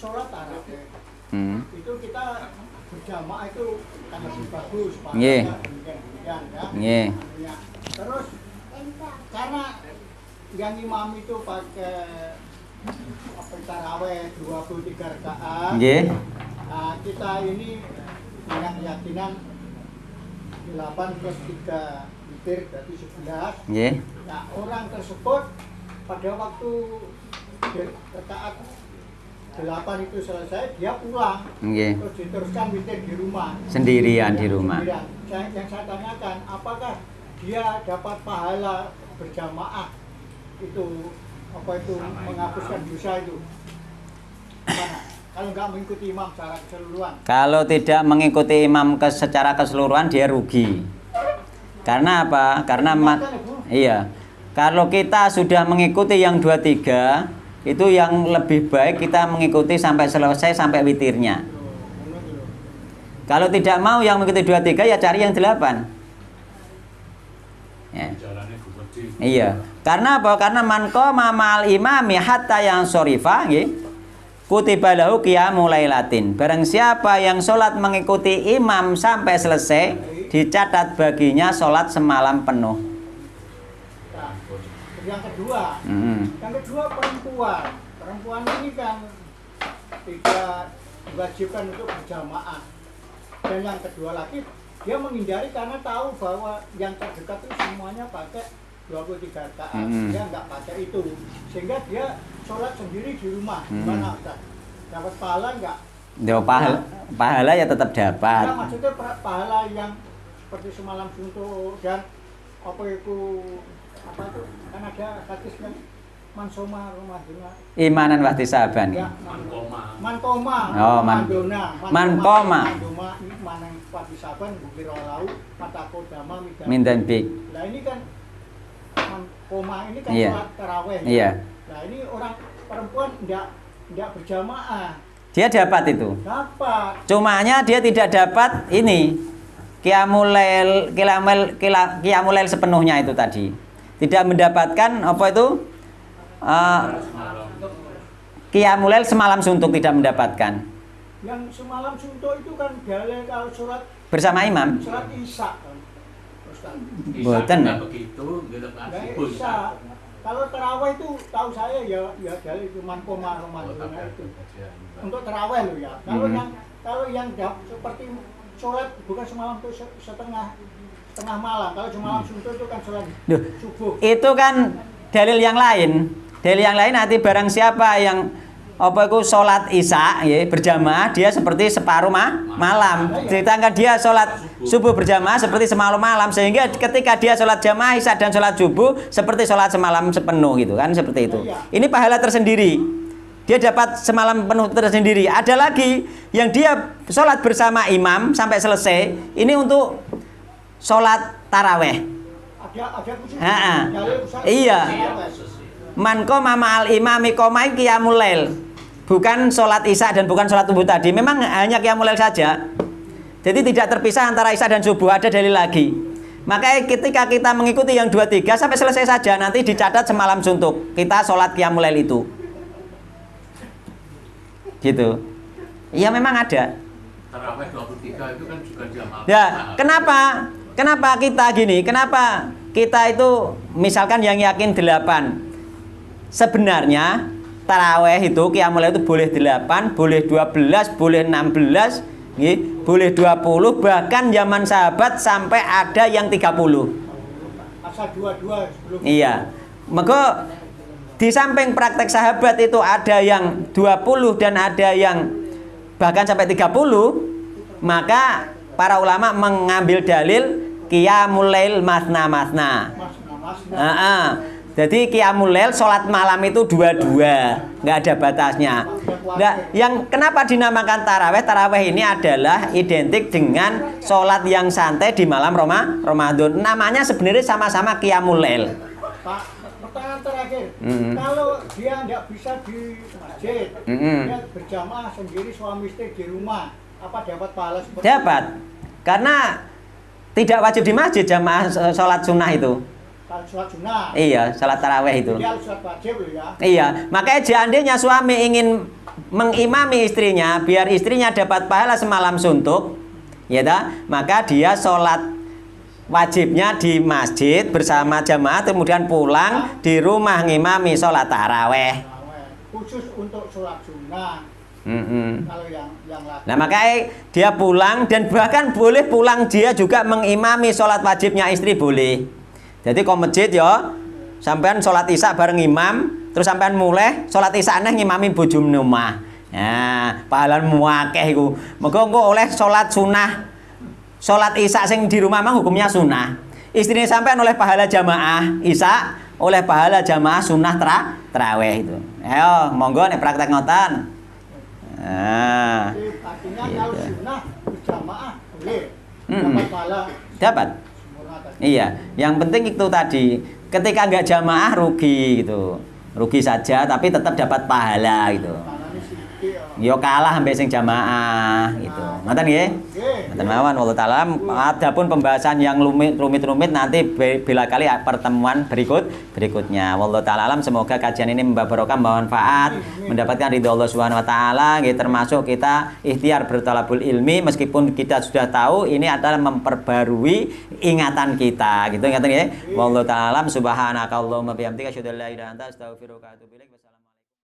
sholat tarawih itu kita berjamaah itu kan lebih bagus, Pak. Nggih. Ya. Terus karena yang imam itu pakai tarawih 23 rakaat. Nggih. Nah, kita ini punya keyakinan 8 plus 3 witir berarti 11. Nggih. Nah, orang tersebut pada waktu rakaat 8 itu selesai, dia pulang. Nggih. Terus diteruskan witir di rumah. Sendirian di rumah. Sendirian. Yang saya tanyakan, apakah dia dapat pahala berjamaah itu menghapuskan dosa itu? Mana? Kalau nggak mengikuti imam secara keseluruhan. Kalau tidak mengikuti imam secara keseluruhan dia rugi. Karena apa? Karena iya. Kalau kita sudah mengikuti yang 23, itu yang lebih baik kita mengikuti sampai selesai sampai witirnya. Kalau tidak mau yang mengikuti 23 ya cari yang 8. Ya. Iya. Karena apa? Karena man qoma ma'al imami hatta yang syarifa, nggih. Kutiba lahu qiyamul lailatin. Barang siapa yang sholat mengikuti imam sampai selesai, dicatat baginya sholat semalam penuh. Nah, yang kedua, perempuan ini kan tidak diwajibkan untuk berjamaah. Dan yang kedua lagi, dia menghindari karena tahu bahwa yang terdekat itu semuanya pakai 23 rakaat. Dia nggak pakai itu, sehingga dia sholat sendiri di rumah. Gimana Ustaz? Dapat pahala nggak? Pahala ya tetap dapat. Nah, maksudnya pahala yang seperti semalam suntuk dan apa itu kan ada hadisnya mansoma Ramadana Imanan wahtisaban. ya, mankoma Oh, mankoma imanan wahtisaban bukiraulau matakodama mindan bik. Nah ini kan mankoma ini kan Iya. sholat taraweh. Iya. Nah ini orang perempuan tidak berjamaah. Dia dapat itu. Dapat. Cumanya dia tidak dapat ini qiyamul lail sepenuhnya itu tadi. Tidak mendapatkan apa itu? Qiyamul lail semalam suntuk tidak mendapatkan. Yang semalam suntuk itu kan dalil kalau sholat Bersama imam. sholat isya kan. Ustaz. Boten. Begitu, Nah, isya. Kalau taraweh itu tahu saya ya dalil itu mankoma Ramadana itu. Untuk taraweh loh ya. Kalau yang seperti sholat bukan semalam itu setengah malam. Kalau semalam suntuk itu kan sholat subuh. Itu kan dalil yang lain. Dalil yang lain nanti barang siapa yang apa itu sholat isya ya, berjamaah dia seperti separuh malam. Ditangkan dia sholat subuh berjamaah seperti semalam malam, sehingga ketika dia sholat jamaah isya dan sholat subuh seperti sholat semalam sepenuh gitu kan, seperti itu. Ini pahala tersendiri. Dia dapat semalam penuh tersendiri. Ada lagi yang dia sholat bersama imam sampai selesai. Ini untuk sholat taraweh. Ada khusus. Iya. Man qoma ma'al imami qomai qiyamul lail. Bukan sholat isya dan bukan sholat subuh tadi. Memang hanya qiyamul lail saja. Jadi tidak terpisah antara isya dan subuh. Ada dalil lagi. Makanya ketika kita mengikuti yang 23 sampai selesai saja, nanti dicatat semalam suntuk. Kita sholat qiyamul lail itu. Gitu. Iya memang ada. Tarawih 23 itu kan juga jamaah. Ya, kenapa kita gini? Kenapa kita itu misalkan yang yakin 8? Sebenarnya taraweh itu qiyamul lail itu boleh 8, boleh 12, boleh 16, boleh 20, bahkan zaman sahabat sampai ada yang 30. Asal 22 sebelum. Iya. Maka di samping praktek sahabat itu ada yang 20 dan ada yang bahkan sampai 30, maka para ulama mengambil dalil qiyamul lail masna-masna. Jadi qiyamul lail sholat malam itu dua-dua, nggak ada batasnya. Nah, yang kenapa dinamakan taraweh? Taraweh ini adalah identik dengan sholat yang santai di malam Ramadan. Namanya sebenarnya sama-sama qiyamul lail. Pak, pertanyaan terakhir. Kalau dia nggak bisa di masjid, dia berjamaah sendiri suami istri di rumah, apa dapat pahala seperti Dapat. Karena tidak wajib di masjid jamaah sholat sunnah itu. sholat sunnah? Iya, sholat taraweh itu. Dia sholat wajib loh ya. Iya, makanya seandainya suami ingin mengimami istrinya biar istrinya dapat pahala semalam suntuk, ya ta? Maka dia sholat wajibnya di masjid bersama jamaah, kemudian pulang di rumah ngimami sholat taraweh. Khusus untuk sholat sunnah. Kalau yang laki. Nah makanya dia pulang, dan bahkan boleh pulang dia juga mengimami sholat wajibnya istri, boleh. Jadi kau masjid ya, sampean sholat isya bareng imam, terus sampean mulai sholat isya neh ngimami bojone omah. Nah, pahala muakeh iku. Mergo engko oleh sholat sunnah. Sholat isya sing di rumah mang hukumnya sunnah. Istrinya sampean oleh pahala jamaah isya, oleh pahala jamaah sunnah taraweh itu. Ayo, monggo nek praktek ngoten. Nah, Jadi, artinya kalau gitu. sunnah berjamaah boleh dapat pahala Dapat. sempurna tadi. Iya, yang penting itu tadi, ketika nggak jamaah rugi gitu. Rugi saja tapi tetap dapat pahala gitu. Tangannya sedikit ya. Yo kalah sampai sing jamaah gitu. Ngoten nggih? Ngoten mawon wallahu taala. Adapun pembahasan yang rumit-rumit nanti bila kali pertemuan berikutnya. Wallahu taala alam, semoga kajian ini membawa barokah, membawa manfaat, mendapatkan ridho Allah Subhanahu wa taala, nggih, termasuk kita ikhtiar bertalabul ilmi meskipun kita sudah tahu, ini adalah memperbarui ingatan kita gitu, ngoten nggih. Wallahu taala alam, subhanakallahumma bihamdika asyhadu an la ilaha illa anta astaghfiruka wa atubu ilaik.